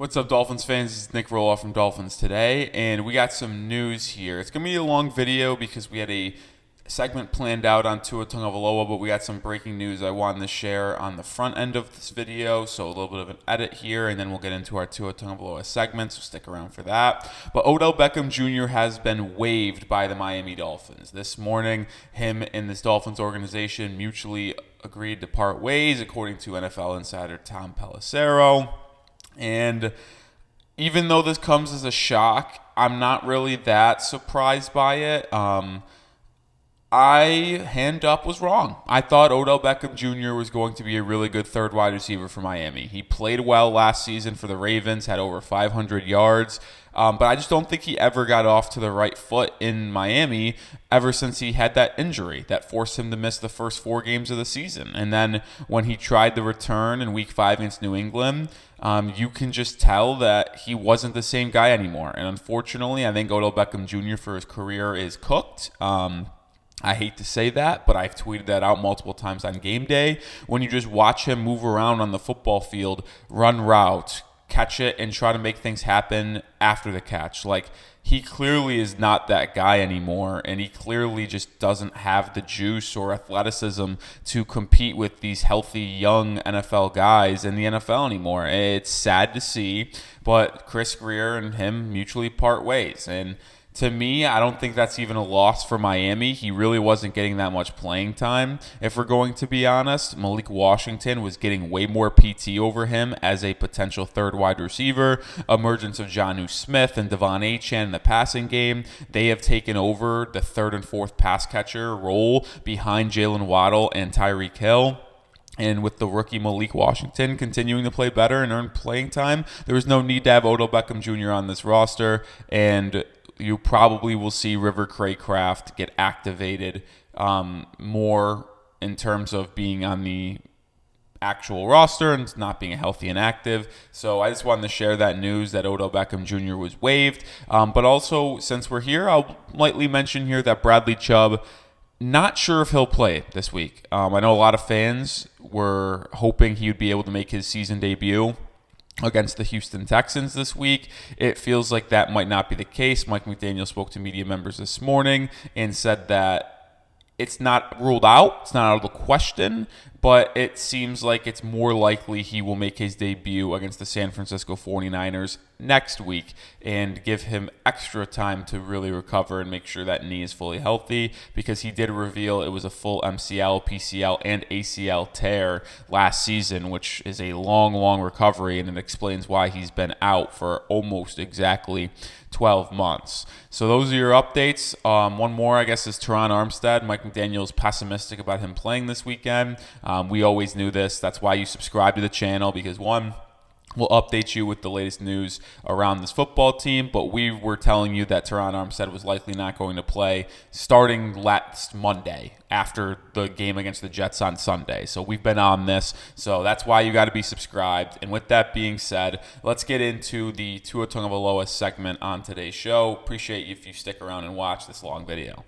What's up, Dolphins fans? This is Nic Rohloff from Dolphins Today, and we got some news here. It's going to be a long video because we had a segment planned out on Tua Tagovailoa, but we got some breaking news I wanted to share on the front end of this video, so a little bit of an edit here, and then we'll get into our Tua Tagovailoa segment, so stick around for that. But Odell Beckham Jr. has been waived by the Miami Dolphins. This morning, him and this Dolphins organization mutually agreed to part ways, according to NFL insider Tom Pelissero. And even though this comes as a shock, I'm not really that surprised by it. Hand up, was wrong. I thought Odell Beckham Jr. was going to be a really good third wide receiver for Miami. He played well last season for the Ravens, had over 500 yards, but I just don't think he ever got off to the right foot in Miami ever since he had that injury that forced him to miss the first 4 games of the season. And then when he tried the return in Week 5 against New England, you can just tell that he wasn't the same guy anymore. And unfortunately, I think Odell Beckham Jr. for his career is cooked. I hate to say that, but I've tweeted that out multiple times on game day. When you just watch him move around on the football field, run routes, catch it, and try to make things happen after the catch. Like, he clearly is not that guy anymore, and he clearly just doesn't have the juice or athleticism to compete with these healthy young NFL guys in the NFL anymore. It's sad to see, but Chris Grier and him mutually part ways. And to me, I don't think that's even a loss for Miami. He really wasn't getting that much playing time. If we're going to be honest, Malik Washington was getting way more PT over him as a potential third wide receiver. Emergence of Jonnu Smith and Devon Achane in the passing game. They have taken over the third and fourth pass catcher role behind Jalen Waddle and Tyreek Hill. And with the rookie Malik Washington continuing to play better and earn playing time, there was no need to have Odell Beckham Jr. on this roster. And you probably will see River Craycraft get activated more in terms of being on the actual roster and not being healthy and active. So I just wanted to share that news that Odell Beckham Jr. was waived. But also, since we're here, I'll lightly mention here that Bradley Chubb, not sure if he'll play this week. I know a lot of fans were hoping he would be able to make his season debut against the Houston Texans this week. It feels like that might not be the case. Mike McDaniel spoke to media members this morning and said that it's not ruled out. It's not out of the question, but it seems like it's more likely he will make his debut against the San Francisco 49ers next week and give him extra time to really recover and make sure that knee is fully healthy, because he did reveal it was a full MCL, PCL, and ACL tear last season, which is a long, long recovery, and it explains why he's been out for almost exactly 12 months. So those are your updates. One more, I guess, is Terron Armstead. Mike McDaniel is pessimistic about him playing this weekend. We always knew this. That's why you subscribe to the channel, because one, we'll update you with the latest news around this football team, but we were telling you that Terron Armstead was likely not going to play starting last Monday after the game against the Jets on Sunday. So we've been on this, so that's why you got to be subscribed. And with that being said, let's get into the Tua Tagovailoa segment on today's show. Appreciate you if you stick around and watch this long video.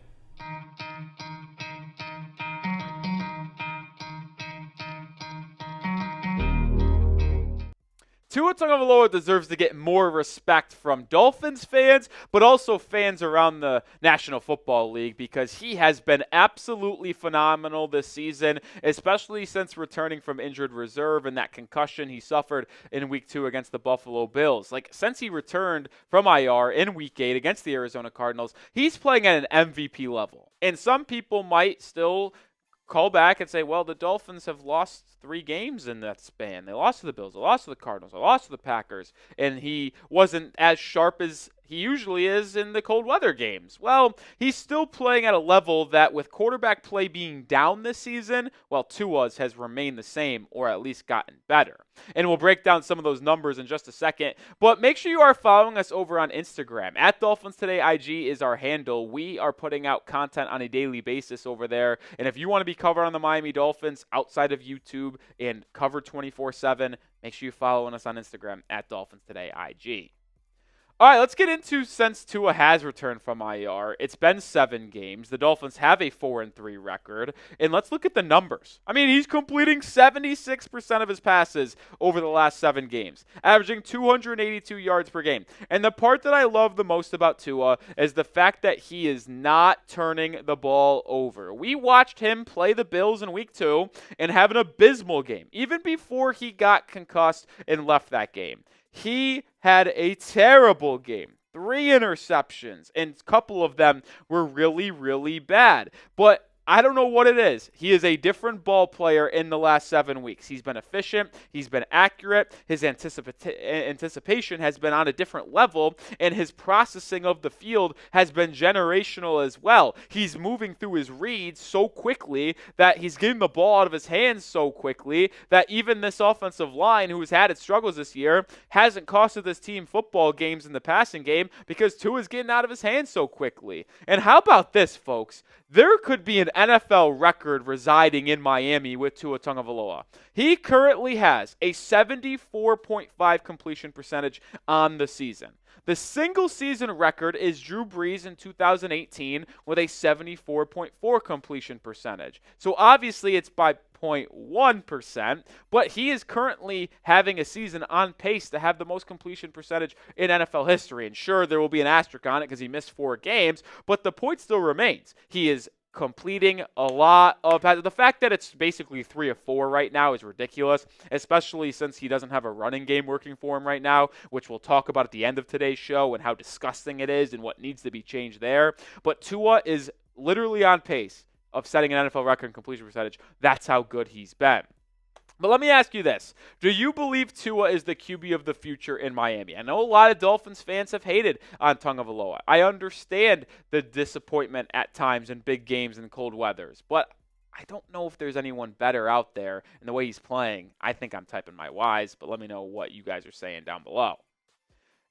Tua Tagovailoa deserves to get more respect from Dolphins fans, but also fans around the National Football League, because he has been absolutely phenomenal this season, especially since returning from injured reserve and that concussion he suffered in Week 2 against the Buffalo Bills. Like, since he returned from IR in Week 8 against the Arizona Cardinals, he's playing at an MVP level. And some people might still call back and say, well, the Dolphins have lost 3 games in that span. They lost to the Bills, they lost to the Cardinals, they lost to the Packers, and he wasn't as sharp as he usually is in the cold weather games. Well, he's still playing at a level that, with quarterback play being down this season, well, Tua's has remained the same, or at least gotten better. And we'll break down some of those numbers in just a second. But make sure you are following us over on Instagram. At Dolphins Today IG is our handle. We are putting out content on a daily basis over there. And if you want to be covered on the Miami Dolphins outside of YouTube and covered 24/7, make sure you're following us on Instagram at Dolphins Today IG. All right, let's get into since Tua has returned from IR. It's been 7 games. The Dolphins have a 4-3 record, and let's look at the numbers. I mean, he's completing 76% of his passes over the last 7 games, averaging 282 yards per game. And the part that I love the most about Tua is the fact that he is not turning the ball over. We watched him play the Bills in week 2 and have an abysmal game, even before he got concussed and left that game. He had a terrible game. 3 interceptions, and a couple of them were really, really bad. But I don't know what it is. He is a different ball player in the last 7 weeks. He's been efficient. He's been accurate. His anticipation has been on a different level, and his processing of the field has been generational as well. He's moving through his reads so quickly that he's getting the ball out of his hands so quickly that even this offensive line, who has had its struggles this year, hasn't costed this team football games in the passing game because Tua's getting out of his hands so quickly. And how about this, folks? There could be an NFL record residing in Miami with Tua Tagovailoa. He currently has a 74.5 completion percentage on the season. The single season record is Drew Brees in 2018 with a 74.4 completion percentage. So obviously it's by 0.1%, but he is currently having a season on pace to have the most completion percentage in NFL history. And sure, there will be an asterisk on it because he missed 4 games, but the point still remains. He is completing a lot of passes. The fact that it's basically 3 of 4 right now is ridiculous, especially since he doesn't have a running game working for him right now, which we'll talk about at the end of today's show and how disgusting it is and what needs to be changed there. But Tua is literally on pace of setting an NFL record in completion percentage. That's how good he's been. But let me ask you this. Do you believe Tua is the QB of the future in Miami? I know a lot of Dolphins fans have hated on Tagovailoa. I understand the disappointment at times in big games and cold weathers, but I don't know if there's anyone better out there in the way he's playing. I think I'm typing my Y's, but let me know what you guys are saying down below.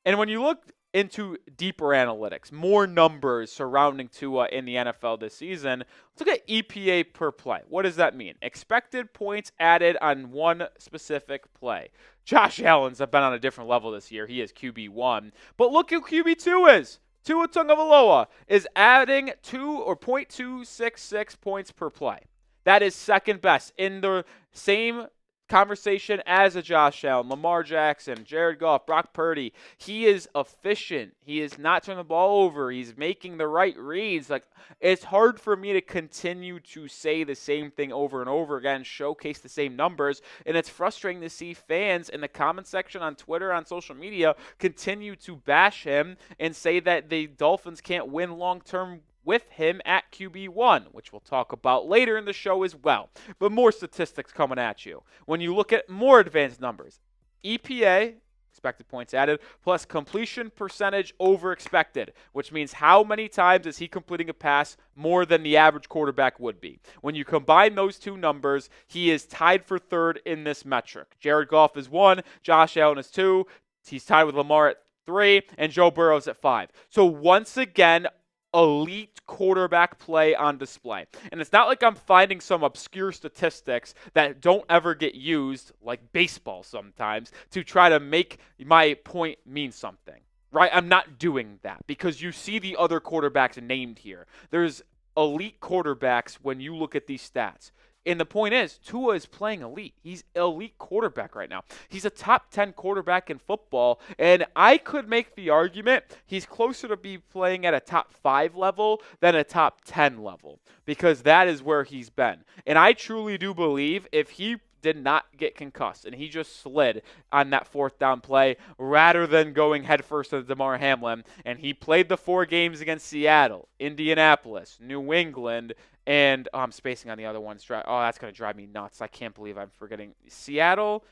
And when you look into deeper analytics, more numbers surrounding Tua in the NFL this season, let's look at EPA per play. What does that mean? Expected points added on one specific play. Josh Allen's been on a different level this year. He is QB1. But look who QB2 is. Tua Tagovailoa is adding 0.266 points per play. That is second best in the same conversation as a Josh Allen, Lamar Jackson, Jared Goff, Brock Purdy. He is efficient. He is not turning the ball over. He's making the right reads. Like, it's hard for me to continue to say the same thing over and over again, showcase the same numbers, and it's frustrating to see fans in the comment section on Twitter, on social media, continue to bash him and say that the Dolphins can't win long-term with him at QB1, which we'll talk about later in the show as well. But more statistics coming at you. When you look at more advanced numbers, EPA, expected points added, plus completion percentage over expected, which means how many times is he completing a pass more than the average quarterback would be. When you combine those two numbers, he is tied for third in this metric. Jared Goff is 1, Josh Allen is 2, he's tied with Lamar at 3, and Joe Burrow's at 5. So once again, elite quarterback play on display. And it's not like I'm finding some obscure statistics that don't ever get used, like baseball sometimes, to try to make my point mean something, right? I'm not doing that because you see the other quarterbacks named here. There's elite quarterbacks when you look at these stats. And the point is, Tua is playing elite. He's elite quarterback right now. He's a top 10 quarterback in football, and I could make the argument he's closer to be playing at a top 5 level than a top 10 level because that is where he's been. And I truly do believe if he did not get concussed and he just slid on that 4th down play rather than going headfirst to Damar Hamlin, and he played the 4 games against Seattle, Indianapolis, New England, and I'm spacing on the other ones. Oh, that's going to drive me nuts. I can't believe I'm forgetting Seattle,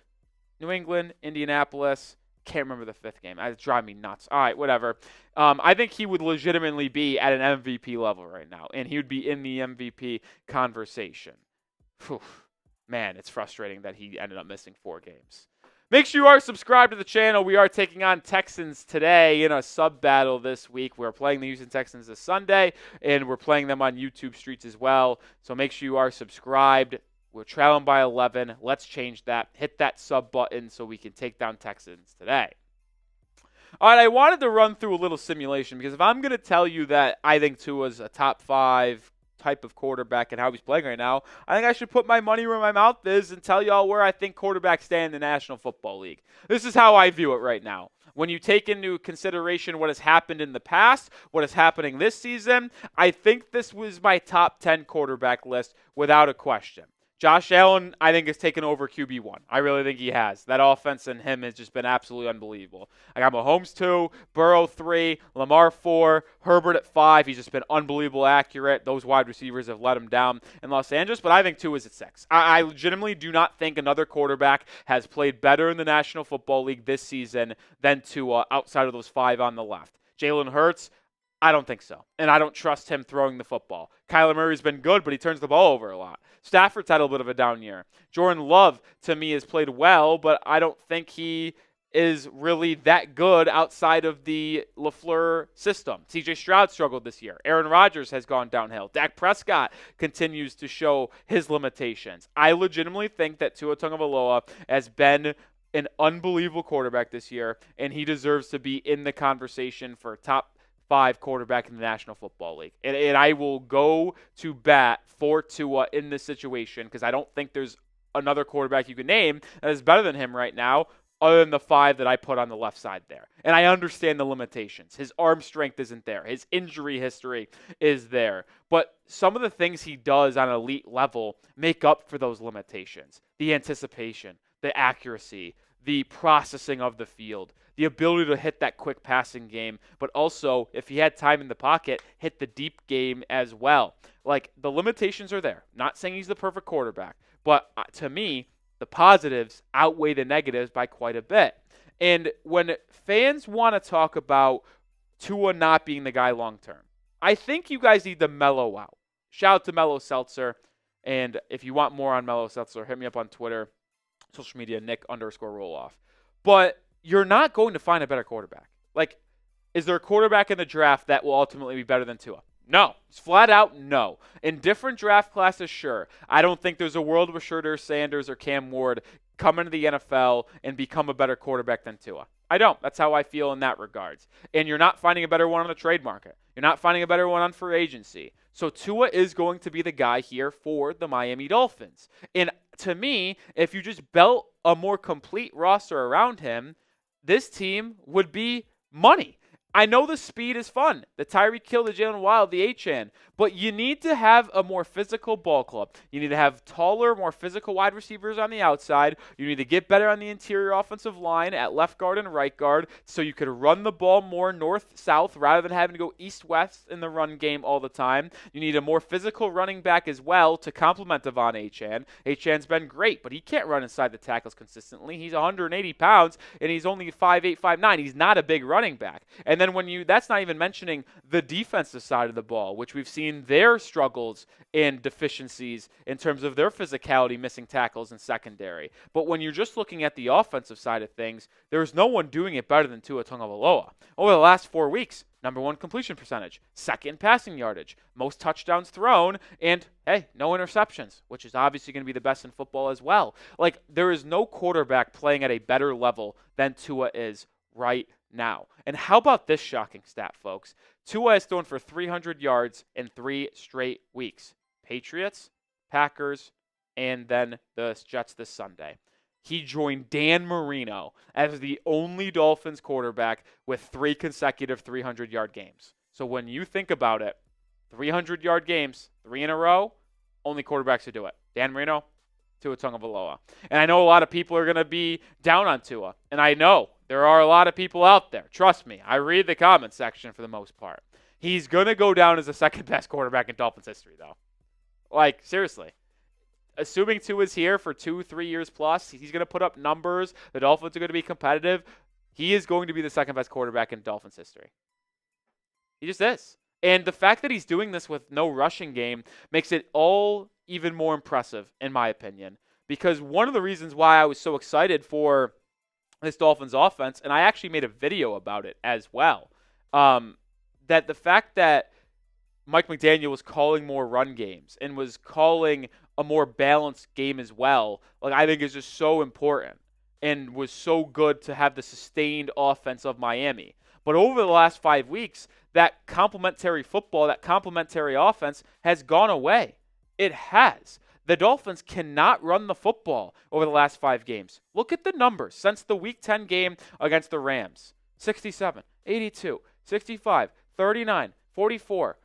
New England, Indianapolis. Can't remember the 5th game. It's driving me nuts. All right, whatever. I think he would legitimately be at an MVP level right now, and he would be in the MVP conversation. Whew. Man, it's frustrating that he ended up missing 4 games. Make sure you are subscribed to the channel. We are taking on Texans today in a sub battle this week. We're playing the Houston Texans this Sunday, and we're playing them on YouTube streets as well. So make sure you are subscribed. We're trailing by 11. Let's change that. Hit that sub button so we can take down Texans today. All right, I wanted to run through a little simulation because if I'm going to tell you that I think Tua's a top 5 type of quarterback and how he's playing right now, I think I should put my money where my mouth is and tell y'all where I think quarterbacks stand in the National Football League. This is how I view it right now. When you take into consideration what has happened in the past, what is happening this season, I think this was my top 10 quarterback list without a question. Josh Allen, I think, has taken over QB1. I really think he has. That offense and him has just been absolutely unbelievable. I got Mahomes 2, Burrow 3, Lamar 4, Herbert at 5. He's just been unbelievable accurate. Those wide receivers have let him down in Los Angeles, but I think 2 is at 6. I legitimately do not think another quarterback has played better in the National Football League this season than Tua outside of those 5 on the left. Jalen Hurts, I don't think so. And I don't trust him throwing the football. Kyler Murray's been good, but he turns the ball over a lot. Stafford's had a little bit of a down year. Jordan Love, to me, has played well, but I don't think he is really that good outside of the LaFleur system. CJ Stroud struggled this year. Aaron Rodgers has gone downhill. Dak Prescott continues to show his limitations. I legitimately think that Tua Tagovailoa has been an unbelievable quarterback this year, and he deserves to be in the conversation for top 5 quarterback in the National Football League. And I will go to bat for Tua in this situation because I don't think there's another quarterback you can name that is better than him right now other than the 5 that I put on the left side there. And I understand the limitations. His arm strength isn't there. His injury history is there. But some of the things he does on an elite level make up for those limitations. The anticipation, the accuracy, the processing of the field, the ability to hit that quick passing game, but also, if he had time in the pocket, hit the deep game as well. Like, the limitations are there. Not saying he's the perfect quarterback, but to me, the positives outweigh the negatives by quite a bit. And when fans want to talk about Tua not being the guy long term, I think you guys need to mellow out. Shout out to Mellow Seltzer. And if you want more on Mellow Seltzer, hit me up on Twitter, social media, Nic_Rohloff. But you're not going to find a better quarterback. Like, is there a quarterback in the draft that will ultimately be better than Tua? No. It's flat out no. In different draft classes, sure. I don't think there's a world where Shurdur Sanders or Cam Ward come into the NFL and become a better quarterback than Tua. I don't. That's how I feel in that regards. And you're not finding a better one on the trade market. You're not finding a better one on free agency. So Tua is going to be the guy here for the Miami Dolphins. And to me, if you just built a more complete roster around him, this team would be money. I know the speed is fun. The Tyreek Hill, the Jalen Wild, the Achane. But you need to have a more physical ball club. You need to have taller, more physical wide receivers on the outside. You need to get better on the interior offensive line at left guard and right guard so you could run the ball more north-south rather than having to go east-west in the run game all the time. You need a more physical running back as well to complement Devon Achane. Achane's been great, but he can't run inside the tackles consistently. He's 180 pounds, and he's only 5'8", 5'9". He's not a big running back. And then that's not even mentioning the defensive side of the ball, which we've seen their struggles and deficiencies in terms of their physicality, missing tackles and secondary. But when you're just looking at the offensive side of things, there's no one doing it better than Tua Tagovailoa. Over the last 4 weeks, number 1 completion percentage, 2nd passing yardage, most touchdowns thrown, and, hey, no interceptions, which is obviously going to be the best in football as well. Like, there is no quarterback playing at a better level than Tua is right now. And how about this shocking stat, folks? Tua has thrown for 300 yards in 3 straight weeks. Patriots, Packers, and then the Jets this Sunday. He joined Dan Marino as the only Dolphins quarterback with 3 consecutive 300-yard games. So when you think about it, 300-yard games, 3 in a row, only quarterbacks who do it. Dan Marino, Tua Tagovailoa. And I know a lot of people are going to be down on Tua, and I know there are a lot of people out there. Trust me, I read the comment section for the most part. He's going to go down as the 2nd-best quarterback in Dolphins history, though. Like, seriously. Assuming Tua's here for 2-3 years plus, he's going to put up numbers. The Dolphins are going to be competitive. He is going to be the 2nd-best quarterback in Dolphins history. He just is. And the fact that he's doing this with no rushing game makes it all even more impressive, in my opinion. Because one of the reasons why I was so excited for this Dolphins offense, and I actually made a video about it as well, that the fact that Mike McDaniel was calling more run games and was calling a more balanced game as well, like, I think is just so important. and was so good to have the sustained offense of Miami. But over the last 5 weeks, that complementary football, that complementary offense has gone away. It has. The Dolphins cannot run the football over the last 5 games. Look at the numbers since the Week 10 game against the Rams. 67, 82, 65, 39, 44.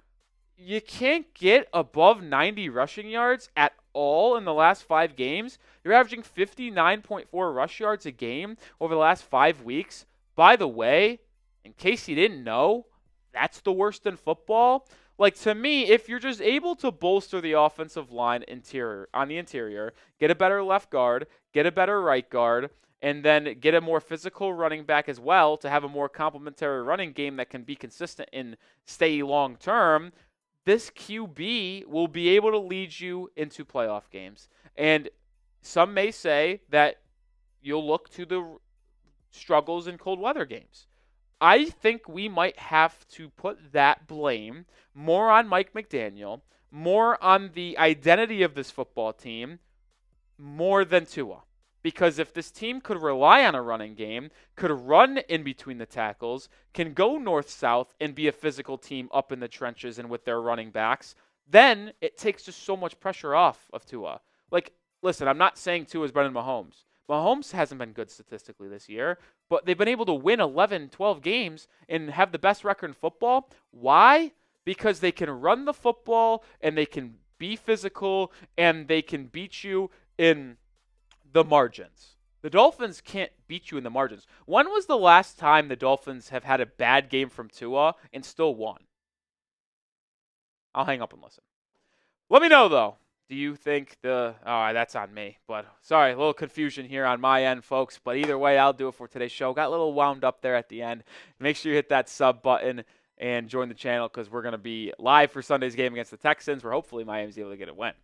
You can't get above 90 rushing yards at all in the last 5 games. You're averaging 59.4 rush yards a game over the last 5 weeks. By the way, in case you didn't know, that's the worst in football. Like, to me, if you're just able to bolster the offensive line on the interior, get a better left guard, get a better right guard, and then get a more physical running back as well to have a more complementary running game that can be consistent and stay long term, this QB will be able to lead you into playoff games. And some may say that you'll look to the struggles in cold weather games. I think we might have to put that blame more on Mike McDaniel, more on the identity of this football team, more than Tua. Because if this team could rely on a running game, could run in between the tackles, can go north-south and be a physical team up in the trenches and with their running backs, then it takes just so much pressure off of Tua. Like, listen, I'm not saying Tua is better than Mahomes. Mahomes hasn't been good statistically this year, but they've been able to win 11, 12 games and have the best record in football. Why? Because they can run the football and they can be physical and they can beat you in the margins. The Dolphins can't beat you in the margins. When was the last time the Dolphins have had a bad game from Tua and still won? I'll hang up and listen. Let me know, though. Do you think that's on me. But sorry, a little confusion here on my end, folks. But either way, I'll do it for today's show. Got a little wound up there at the end. Make sure you hit that sub button and join the channel because we're going to be live for Sunday's game against the Texans where hopefully Miami's able to get a win.